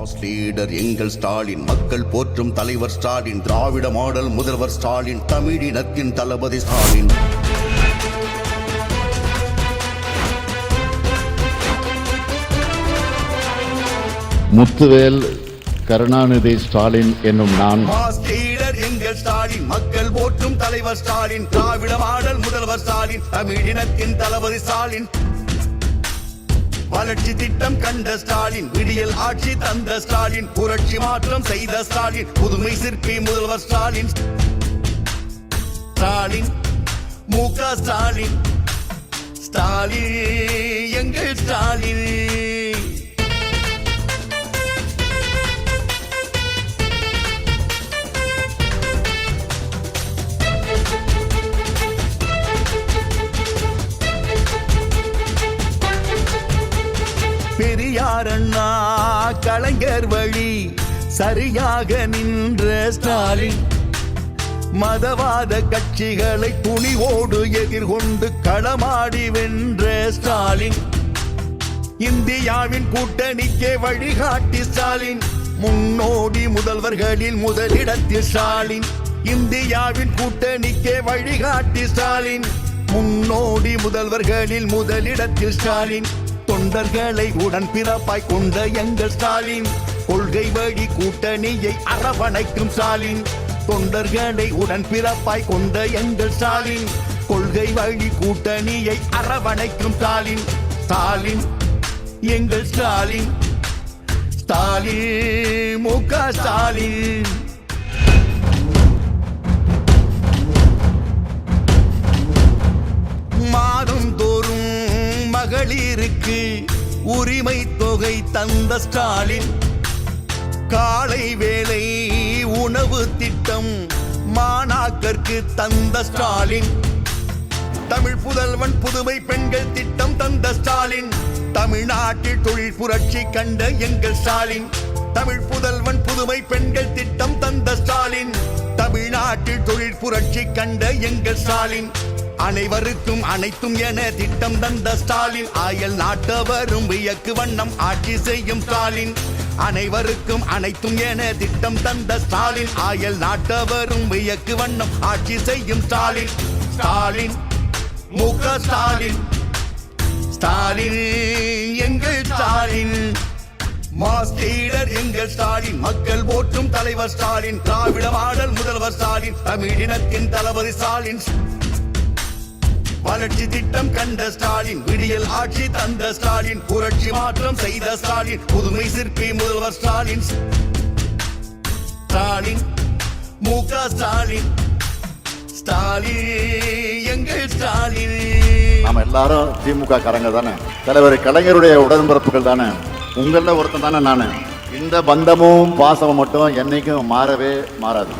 Mass leader எங்கள் ஸ்டாலின், மக்கள் போற்றும் தலைவர் ஸ்டாலின், திராவிட மாடல் முதல்வர் ஸ்டாலின், தமிழினத்தின் தளபதி ஸ்டாலின். முத்துவேல் கருணாநிதி ஸ்டாலின் என்னும் நான் மாஸ் லீடர் எங்கள் ஸ்டாலின், மக்கள் போற்றும் தலைவர் ஸ்டாலின், திராவிட மாடல் முதல்வர் ஸ்டாலின், தமிழினத்தின் தளபதி ஸ்டாலின். வளர்ச்சி திட்டம் கண்ட ஸ்டாலின், விடியல் ஆட்சி தந்த ஸ்டாலின், புரட்சி மாற்றம் செய்த ஸ்டாலின், புதுமை சிற்பி முதல்வர் ஸ்டாலின். ஸ்டாலின் முக ஸ்டாலின், ஸ்டாலின் எங்கள் ஸ்டாலின். பெரியார் அண்ணா கலைஞர் வழி சரியாக நின்ற ஸ்டாலின், மதவாத கட்சிகளை துணிவோடு எதிர்கொண்டு களமாடி வென்ற ஸ்டாலின், இந்தியாவின் கூட்டணிக்கே வழிகாட்டி ஸ்டாலின், முன்னோடி முதல்வர்களில் முதலிடத்தில் ஸ்டாலின், இந்தியாவின் கூட்டணிக்கே வழிகாட்டி ஸ்டாலின், முன்னோடி முதல்வர்களில் முதலிடத்தில் ஸ்டாலின், தொண்டர்களை உடன் பிறப்பாய் கொண்ட எங்கள் ஸ்டாலின், கொள்கை வழி கூட்டணியை அரவணைக்கும் ஸ்டாலின், தொண்டர்களை உடன் பிறப்பாய் கொண்ட எங்கள் ஸ்டாலின், கொள்கை வழி கூட்டணியை அரவணைக்கும் ஸ்டாலின். ஸ்டாலின் எங்கள் ஸ்டாலின், ஸ்டாலின் முக ஸ்டாலின். மாதம் தோறும் மகளிருக்கு உரிமை தொகை தந்த ஸ்டாலின், காலை வேளை உணவு திட்டம் மாணாக்கருக்கு தந்த ஸ்டாலின், தமிழ் புதல்வன் புதுமை பெண்கள் திட்டம் தந்த ஸ்டாலின், தமிழ்நாட்டில் தொழில் புரட்சி கண்ட எங்கள் ஸ்டாலின், தமிழ் புதல்வன் புதுமை பெண்கள் திட்டம் தந்த ஸ்டாலின், தமிழ்நாட்டில் தொழில் புரட்சி கண்ட எங்கள் ஸ்டாலின், அனைவருக்கும் அனைத்தும் என திட்டம் தந்த ஸ்டாலின், அயல் நாட்டவரும் வியக்கு வண்ணம் ஆட்சி செய்யும் ஸ்டாலின், அனைவருக்கும் அனைத்தும் என திட்டம் தந்த ஸ்டாலின், அயல் நாட்டவரும் வியக்கு வண்ணம் ஆட்சி செய்யும் ஸ்டாலின். ஸ்டாலின் முக ஸ்டாலின், ஸ்டாலின் எங்கள் ஸ்டாலின். மாஸ் லீடர் எங்கள் ஸ்டாலின், மக்கள் போற்றும் தலைவர் ஸ்டாலின், திராவிட மாடல் முதல்வர் ஸ்டாலின், தமிழினத்தின் தளபதி ஸ்டாலின். வளர்ச்சி திட்டம் கண்ட ஸ்டாலின், விடியல் ஆட்சி தந்த ஸ்டாலின், புரட்சி மாற்றம் செய்த ஸ்டாலின், புதுமை சிற்பி முதல்வர் ஸ்டாலின். ஸ்டாலின் முக ஸ்டாலின், ஸ்டாலின் எங்கள் ஸ்டாலின். நாம எல்லாரும் திமுக காரங்க தானே, தலைவர் கலைஞருடைய உடன்பிறப்புகள் தானே, உங்கள ஒருத்தன் தானே நானு. இந்த பந்தமும் பாசமும் மட்டும் என்னைக்கும் மாறவே மாறாது.